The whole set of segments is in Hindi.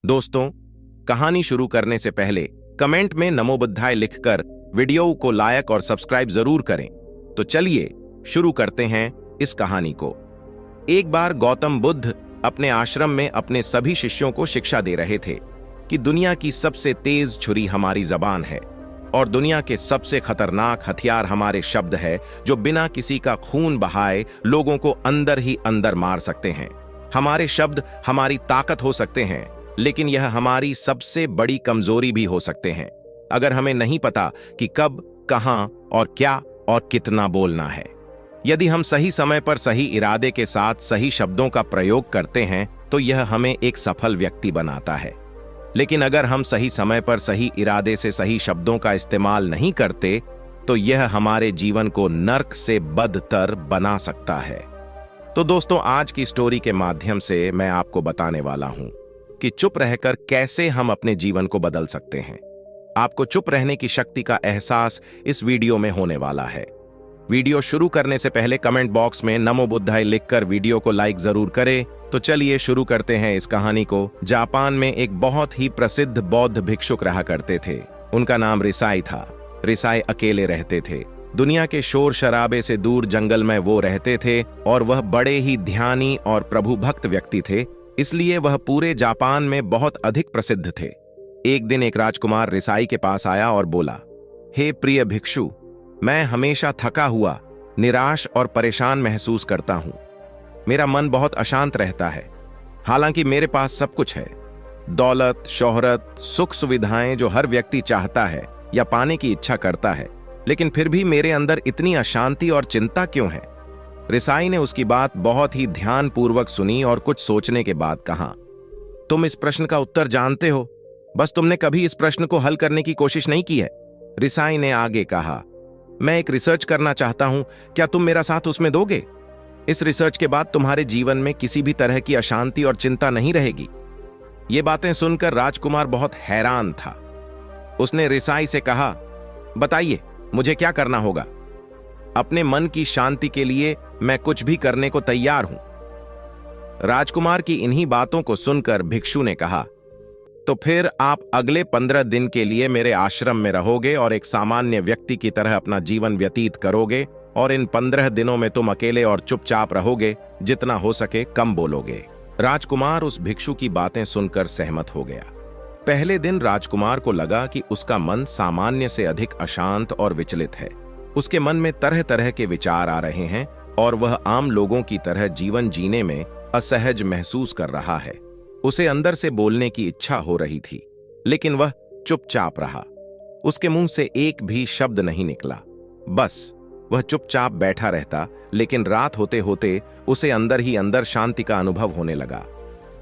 दोस्तों, कहानी शुरू करने से पहले कमेंट में नमो बुद्धाय लिखकर वीडियो को लाइक और सब्सक्राइब जरूर करें। तो चलिए शुरू करते हैं इस कहानी को। एक बार गौतम बुद्ध अपने आश्रम में अपने सभी शिष्यों को शिक्षा दे रहे थे कि दुनिया की सबसे तेज छुरी हमारी जबान है और दुनिया के सबसे खतरनाक हथियार हमारे शब्द है, जो बिना किसी का खून बहाए लोगों को अंदर ही अंदर मार सकते हैं। हमारे शब्द हमारी ताकत हो सकते हैं, लेकिन यह हमारी सबसे बड़ी कमजोरी भी हो सकते हैं अगर हमें नहीं पता कि कब, कहां और क्या और कितना बोलना है। यदि हम सही समय पर सही इरादे के साथ सही शब्दों का प्रयोग करते हैं तो यह हमें एक सफल व्यक्ति बनाता है। लेकिन अगर हम सही समय पर सही इरादे से सही शब्दों का इस्तेमाल नहीं करते तो यह हमारे जीवन को नर्क से बदतर बना सकता है। तो दोस्तों, आज की स्टोरी के माध्यम से मैं आपको बताने वाला हूं कि चुप रहकर कैसे हम अपने जीवन को बदल सकते हैं। आपको चुप रहने की शक्ति का एहसास इस वीडियो में होने वाला है। वीडियो शुरू करने से पहले कमेंट बॉक्स में नमो बुद्धाय लिखकर वीडियो को लाइक जरूर करें। तो चलिए शुरू करते हैं इस कहानी को। जापान में एक बहुत ही प्रसिद्ध बौद्ध भिक्षुक रहा करते थे। उनका नाम रिसाई था। रिसाई अकेले रहते थे। दुनिया के शोर शराबे से दूर जंगल में वो रहते थे और वह बड़े ही ध्यानी और प्रभु भक्त व्यक्ति थे, इसलिए वह पूरे जापान में बहुत अधिक प्रसिद्ध थे। एक दिन एक राजकुमार रिसाई के पास आया और बोला, हे प्रिय भिक्षु, मैं हमेशा थका हुआ, निराश और परेशान महसूस करता हूं। मेरा मन बहुत अशांत रहता है। हालांकि मेरे पास सब कुछ है, दौलत, शोहरत, सुख सुविधाएं जो हर व्यक्ति चाहता है या पाने की इच्छा करता है, लेकिन फिर भी मेरे अंदर इतनी अशांति और चिंता क्यों है? रिसाई ने उसकी बात बहुत ही ध्यानपूर्वक सुनी और कुछ सोचने के बाद कहा, तुम इस प्रश्न का उत्तर जानते हो, बस तुमने कभी इस प्रश्न को हल करने की कोशिश नहीं की है। रिसाई ने आगे कहा, मैं एक रिसर्च करना चाहता हूं, क्या तुम मेरा साथ उसमें दोगे? इस रिसर्च के बाद तुम्हारे जीवन में किसी भी तरह की अशांति और चिंता नहीं रहेगी। ये बातें सुनकर राजकुमार बहुत हैरान था। उसने रिसाई से कहा, बताइए मुझे क्या करना होगा? अपने मन की शांति के लिए मैं कुछ भी करने को तैयार हूं। राजकुमार की इन्हीं बातों को सुनकर भिक्षु ने कहा, तो फिर आप अगले 15 दिन के लिए मेरे आश्रम में रहोगे और एक सामान्य व्यक्ति की तरह अपना जीवन व्यतीत करोगे, और इन 15 दिनों में तुम अकेले और चुपचाप रहोगे, जितना हो सके कम बोलोगे। राजकुमार उस भिक्षु की बातें सुनकर सहमत हो गया। पहले दिन राजकुमार को लगा कि उसका मन सामान्य से अधिक अशांत और विचलित है। उसके मन में तरह तरह के विचार आ रहे हैं और वह आम लोगों की तरह जीवन जीने में असहज महसूस कर रहा है। उसे अंदर से बोलने की इच्छा हो रही थी, लेकिन वह चुपचाप रहा। उसके मुंह से एक भी शब्द नहीं निकला। बस वह चुपचाप बैठा रहता। लेकिन रात होते होते उसे अंदर ही अंदर शांति का अनुभव होने लगा।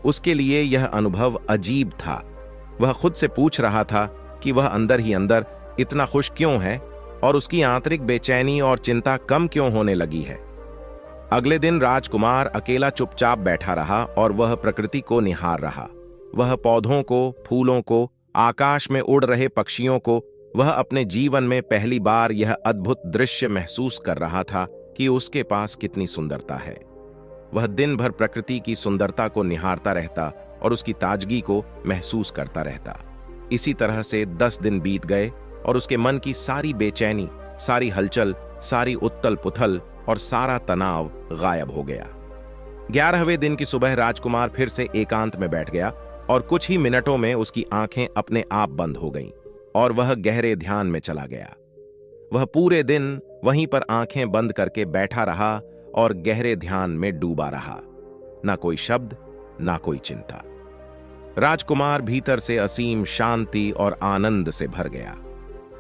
उसके लिए यह अनुभव अजीब था। वह खुद से पूछ रहा था कि वह अंदर ही अंदर इतना खुश क्यों है और उसकी आंतरिक बेचैनी और चिंता कम क्यों होने लगी है। अगले दिन राजकुमार अकेला चुपचाप बैठा रहा और वह प्रकृति को निहार रहा। वह पौधों को, फूलों को, आकाश में उड़ रहे पक्षियों को, वह अपने जीवन में पहली बार यह अद्भुत दृश्य महसूस कर रहा था कि उसके पास कितनी सुंदरता है। वह दिन भर प्रकृति की सुंदरता को निहारता रहता और उसकी ताजगी को महसूस करता रहता। इसी तरह से 10 दिन बीत गए और उसके मन की सारी बेचैनी, सारी हलचल, सारी उत्तल पुथल और सारा तनाव गायब हो गया। 11वें दिन की सुबह राजकुमार फिर से एकांत में बैठ गया और कुछ ही मिनटों में उसकी आंखें अपने आप बंद हो गईं और वह गहरे ध्यान में चला गया। वह पूरे दिन वहीं पर आंखें बंद करके बैठा रहा और गहरे ध्यान में डूबा रहा। ना कोई शब्द, ना कोई चिंता। राजकुमार भीतर से असीम शांति और आनंद से भर गया।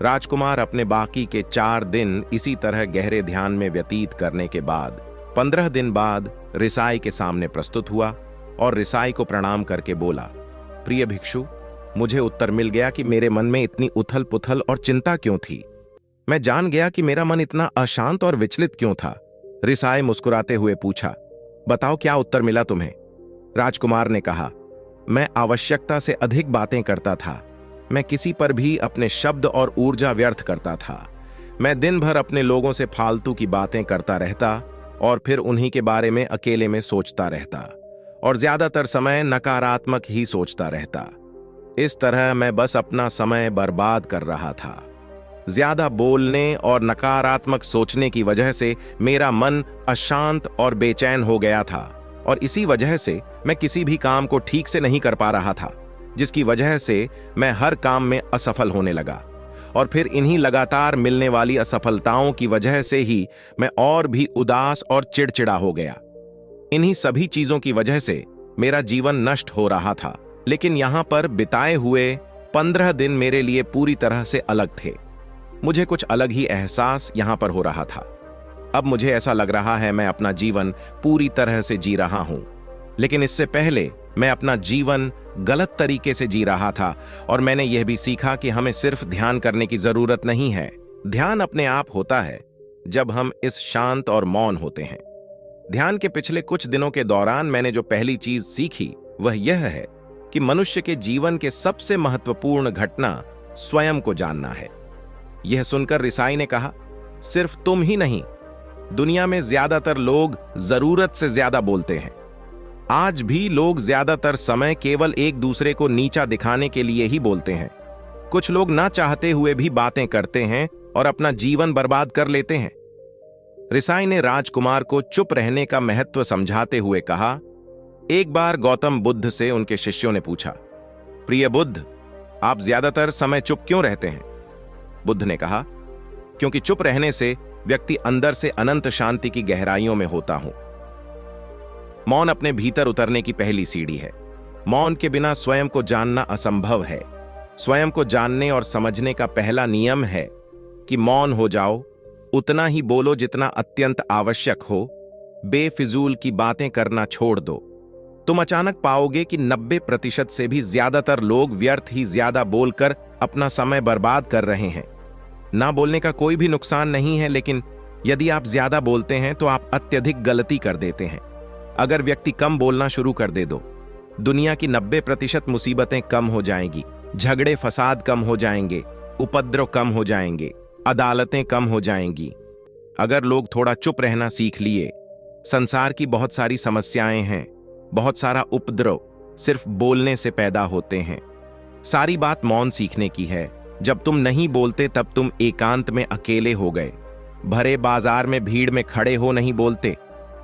राजकुमार अपने बाकी के 4 दिन इसी तरह गहरे ध्यान में व्यतीत करने के बाद 15 दिन बाद रिसाई के सामने प्रस्तुत हुआ और रिसाई को प्रणाम करके बोला, प्रिय भिक्षु, मुझे उत्तर मिल गया कि मेरे मन में इतनी उथल पुथल और चिंता क्यों थी। मैं जान गया कि मेरा मन इतना अशांत और विचलित क्यों था। रिसाई मुस्कुराते हुए पूछा, बताओ क्या उत्तर मिला तुम्हें? राजकुमार ने कहा, मैं आवश्यकता से अधिक बातें करता था। मैं किसी पर भी अपने शब्द और ऊर्जा व्यर्थ करता था। मैं दिन भर अपने लोगों से फालतू की बातें करता रहता और फिर उन्हीं के बारे में अकेले में सोचता रहता। और ज्यादातर समय नकारात्मक ही सोचता रहता। इस तरह मैं बस अपना समय बर्बाद कर रहा था। ज्यादा बोलने और नकारात्मक सोचने की वजह से मेरा मन अशांत और बेचैन हो गया था, और इसी वजह से मैं किसी भी काम को ठीक से नहीं कर पा रहा था, जिसकी वजह से मैं हर काम में असफल होने लगा। और फिर इन्हीं लगातार मिलने वाली असफलताओं की वजह से ही मैं और भी उदास और चिड़चिड़ा हो गया। इन्हीं सभी चीजों की वजह से मेरा जीवन नष्ट हो रहा था। लेकिन यहां पर बिताए हुए 15 दिन मेरे लिए पूरी तरह से अलग थे। मुझे कुछ अलग ही एहसास यहां पर हो रहा था। अब मुझे ऐसा लग रहा है मैं अपना जीवन पूरी तरह से जी रहा हूं, लेकिन इससे पहले मैं अपना जीवन गलत तरीके से जी रहा था। और मैंने यह भी सीखा कि हमें सिर्फ ध्यान करने की जरूरत नहीं है। ध्यान अपने आप होता है जब हम इस शांत और मौन होते हैं। ध्यान के पिछले कुछ दिनों के दौरान मैंने जो पहली चीज सीखी वह यह है कि मनुष्य के जीवन के सबसे महत्वपूर्ण घटना स्वयं को जानना है। यह सुनकर रिसाई ने कहा, सिर्फ तुम ही नहीं, दुनिया में ज्यादातर लोग जरूरत से ज्यादा बोलते हैं। आज भी लोग ज्यादातर समय केवल एक दूसरे को नीचा दिखाने के लिए ही बोलते हैं। कुछ लोग ना चाहते हुए भी बातें करते हैं और अपना जीवन बर्बाद कर लेते हैं। रिसाई ने राजकुमार को चुप रहने का महत्व समझाते हुए कहा, एक बार गौतम बुद्ध से उनके शिष्यों ने पूछा, प्रिय बुद्ध, आप ज्यादातर समय चुप क्यों रहते हैं? बुद्ध ने कहा, क्योंकि चुप रहने से व्यक्ति अंदर से अनंत शांति की गहराइयों में होता हूं। मौन अपने भीतर उतरने की पहली सीढ़ी है। मौन के बिना स्वयं को जानना असंभव है। स्वयं को जानने और समझने का पहला नियम है कि मौन हो जाओ, उतना ही बोलो जितना अत्यंत आवश्यक हो। बेफिजूल की बातें करना छोड़ दो। तुम अचानक पाओगे कि 90% से भी ज्यादातर लोग व्यर्थ ही ज्यादा बोलकर अपना समय बर्बाद कर रहे हैं। ना बोलने का कोई भी नुकसान नहीं है, लेकिन यदि आप ज्यादा बोलते हैं तो आप अत्यधिक गलती कर देते हैं। अगर व्यक्ति कम बोलना शुरू कर दे दो, दुनिया की 90% मुसीबतें कम हो जाएंगी, झगड़े फसाद कम हो जाएंगे, उपद्रव कम हो जाएंगे, अदालतें कम हो जाएंगी। अगर लोग थोड़ा चुप रहना सीख लिए, संसार की बहुत सारी समस्याएं हैं, बहुत सारा उपद्रव सिर्फ बोलने से पैदा होते हैं। सारी बात मौन सीखने की है। जब तुम नहीं बोलते तब तुम एकांत में अकेले हो गए। भरे बाजार में भीड़ में खड़े हो नहीं बोलते,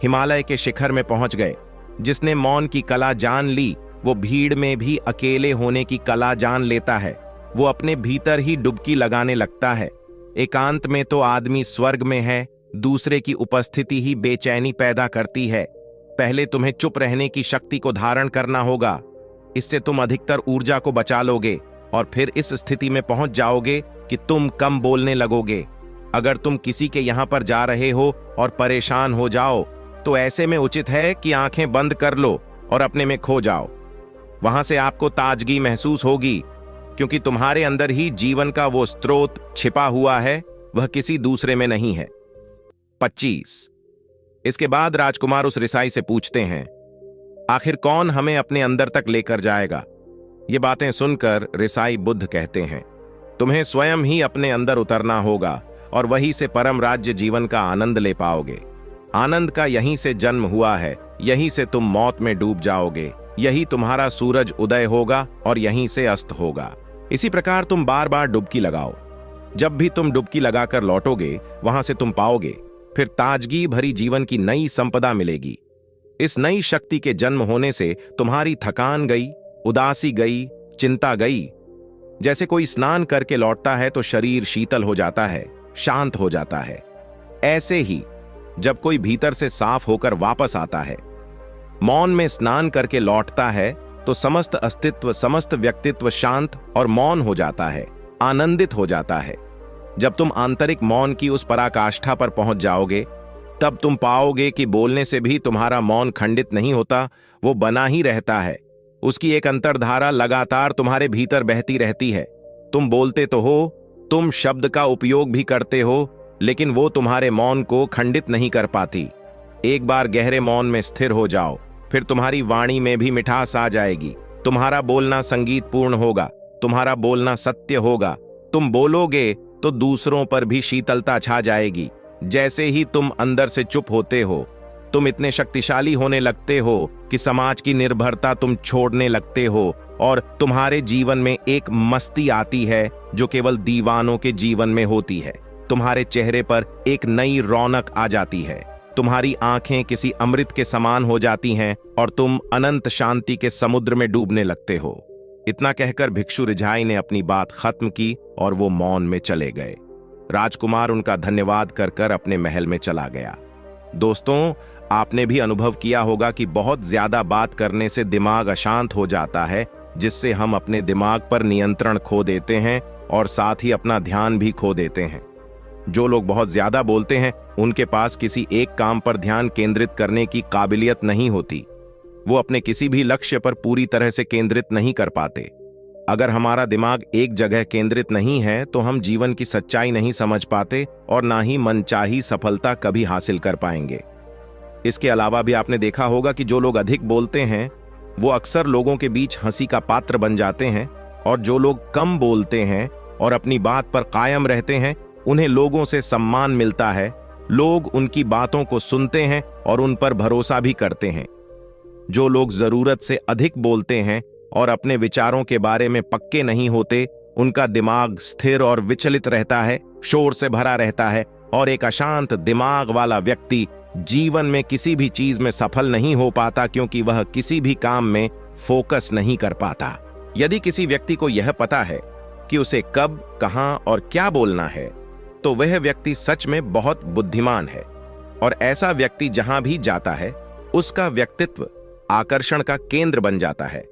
हिमालय के शिखर में पहुंच गए। जिसने मौन की कला जान ली वो भीड़ में भी अकेले होने की कला जान लेता है। वो अपने भीतर ही डुबकी लगाने लगता है। एकांत में तो आदमी स्वर्ग में है, दूसरे की उपस्थिति ही बेचैनी पैदा करती है। पहले तुम्हें चुप रहने की शक्ति को धारण करना होगा। इससे तुम अधिकतर ऊर्जा को बचा लोगे और फिर इस स्थिति में पहुंच जाओगे कि तुम कम बोलने लगोगे। अगर तुम किसी के यहां पर जा रहे हो और परेशान हो जाओ तो ऐसे में उचित है कि आंखें बंद कर लो और अपने में खो जाओ। वहां से आपको ताजगी महसूस होगी, क्योंकि तुम्हारे अंदर ही जीवन का वो स्रोत छिपा हुआ है, वह किसी दूसरे में नहीं है। 25। इसके बाद राजकुमार उस रिसाई से पूछते हैं, आखिर कौन हमें अपने अंदर तक लेकर जाएगा? ये बातें सुनकर रिसाई बुद्ध कहते हैं, तुम्हें स्वयं ही अपने अंदर उतरना होगा और वहीं से परम राज्य जीवन का आनंद ले पाओगे। आनंद का यहीं से जन्म हुआ है, यहीं से तुम मौत में डूब जाओगे, यही तुम्हारा सूरज उदय होगा और यहीं से अस्त होगा। इसी प्रकार तुम बार बार डुबकी लगाओ। जब भी तुम डुबकी लगाकर लौटोगे वहां से तुम पाओगे फिर ताजगी भरी जीवन की नई संपदा मिलेगी। इस नई शक्ति के जन्म होने से तुम्हारी थकान गई, उदासी गई, चिंता गई। जैसे कोई स्नान करके लौटता है तो शरीर शीतल हो जाता है, शांत हो जाता है। ऐसे ही जब कोई भीतर से साफ होकर वापस आता है, मौन में स्नान करके लौटता है, तो समस्त अस्तित्व, समस्त व्यक्तित्व शांत और मौन हो जाता है, आनंदित हो जाता है। जब तुम आंतरिक मौन की उस पराकाष्ठा पर पहुंच जाओगे, तब तुम पाओगे कि बोलने से भी तुम्हारा मौन खंडित नहीं होता, वो बना ही रहता है। उसकी एक अंतर्धारा लगातार तुम्हारे भीतर बहती रहती है। तुम बोलते तो हो, तुम शब्द का उपयोग भी करते हो, लेकिन वो तुम्हारे मौन को खंडित नहीं कर पाती। एक बार गहरे मौन में स्थिर हो जाओ, फिर तुम्हारी वाणी में भी मिठास आ जाएगी। तुम्हारा बोलना संगीतपूर्ण होगा, तुम्हारा बोलना सत्य होगा। तुम बोलोगे तो दूसरों पर भी शीतलता छा जाएगी। जैसे ही तुम अंदर से चुप होते हो, तुम इतने शक्तिशाली होने लगते हो कि समाज की निर्भरता तुम छोड़ने लगते हो और तुम्हारे जीवन में एक मस्ती आती है जो केवल दीवानों के जीवन में होती है। तुम्हारे चेहरे पर एक नई रौनक आ जाती है, तुम्हारी आंखें किसी अमृत के समान हो जाती हैं और तुम अनंत शांति के समुद्र में डूबने लगते हो। इतना कहकर भिक्षु रिझाई ने अपनी बात खत्म की और वो मौन में चले गए। राजकुमार उनका धन्यवाद कर कर अपने महल में चला गया। दोस्तों, आपने भी अनुभव किया होगा कि बहुत ज्यादा बात करने से दिमाग अशांत हो जाता है, जिससे हम अपने दिमाग पर नियंत्रण खो देते हैं और साथ ही अपना ध्यान भी खो देते हैं। जो लोग बहुत ज्यादा बोलते हैं उनके पास किसी एक काम पर ध्यान केंद्रित करने की काबिलियत नहीं होती। वो अपने किसी भी लक्ष्य पर पूरी तरह से केंद्रित नहीं कर पाते। अगर हमारा दिमाग एक जगह केंद्रित नहीं है तो हम जीवन की सच्चाई नहीं समझ पाते और ना ही मनचाही सफलता कभी हासिल कर पाएंगे। इसके अलावा भी आपने देखा होगा कि जो लोग अधिक बोलते हैं वो अक्सर लोगों के बीच हंसी का पात्र बन जाते हैं, और जो लोग कम बोलते हैं और अपनी बात पर कायम रहते हैं उन्हें लोगों से सम्मान मिलता है। लोग उनकी बातों को सुनते हैं और उन पर भरोसा भी करते हैं। जो लोग जरूरत से अधिक बोलते हैं और अपने विचारों के बारे में पक्के नहीं होते, उनका दिमाग स्थिर और विचलित रहता है, शोर से भरा रहता है, और एक अशांत दिमाग वाला व्यक्ति जीवन में किसी भी चीज में सफल नहीं हो पाता, क्योंकि वह किसी भी काम में फोकस नहीं कर पाता। यदि किसी व्यक्ति को यह पता है कि उसे कब, कहां और क्या बोलना है, तो वह व्यक्ति सच में बहुत बुद्धिमान है। और ऐसा व्यक्ति जहां भी जाता है उसका व्यक्तित्व आकर्षण का केंद्र बन जाता है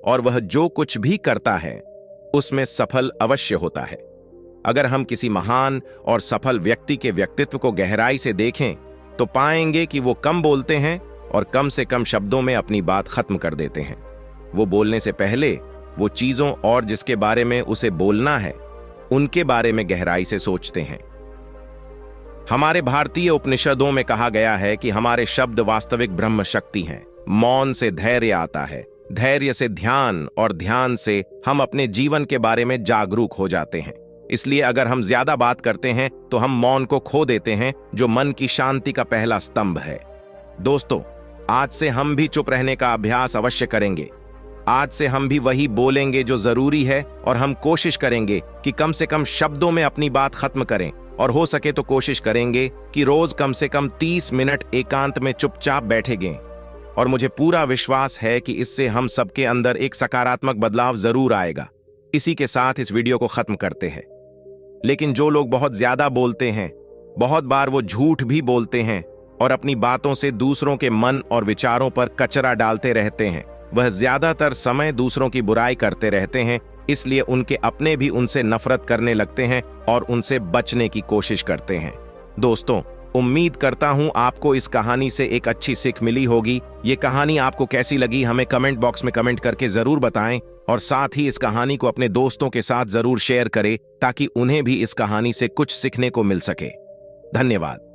और वह जो कुछ भी करता है उसमें सफल अवश्य होता है। अगर हम किसी महान और सफल व्यक्ति के व्यक्तित्व को गहराई से देखें तो पाएंगे कि वो कम बोलते हैं और कम से कम शब्दों में अपनी बात खत्म कर देते हैं। वो बोलने से पहले वो चीजों और जिसके बारे में उसे बोलना है उनके बारे में गहराई से सोचते हैं। हमारे भारतीय उपनिषदों में कहा गया है कि हमारे शब्द वास्तविक ब्रह्म शक्ति हैं। मौन से धैर्य आता है, धैर्य से ध्यान, और ध्यान से हम अपने जीवन के बारे में जागरूक हो जाते हैं। इसलिए अगर हम ज्यादा बात करते हैं तो हम मौन को खो देते हैं, जो मन की शांति का पहला स्तंभ है। दोस्तों, आज से हम भी चुप रहने का अभ्यास अवश्य करेंगे। आज से हम भी वही बोलेंगे जो जरूरी है, और हम कोशिश करेंगे कि कम से कम शब्दों में अपनी बात खत्म करें, और हो सके तो कोशिश करेंगे कि रोज कम से कम 30 मिनट एकांत में चुपचाप बैठेंगे। और मुझे पूरा विश्वास है कि इससे हम सबके अंदर एक सकारात्मक बदलाव जरूर आएगा। इसी के साथ इस वीडियो को खत्म करते हैं। लेकिन जो लोग बहुत ज्यादा बोलते हैं, बहुत बार वो झूठ भी बोलते हैं और अपनी बातों से दूसरों के मन और विचारों पर कचरा डालते रहते हैं, वह ज्यादातर समय दूसरों की बुराई करते रहते हैं। इसलिए उनके अपने भी उनसे नफरत करने लगते हैं और उनसे बचने की कोशिश करते हैं। दोस्तों, उम्मीद करता हूं आपको इस कहानी से एक अच्छी सीख मिली होगी। ये कहानी आपको कैसी लगी हमें कमेंट बॉक्स में कमेंट करके जरूर बताएं, और साथ ही इस कहानी को अपने दोस्तों के साथ जरूर शेयर करें ताकि उन्हें भी इस कहानी से कुछ सीखने को मिल सके। धन्यवाद।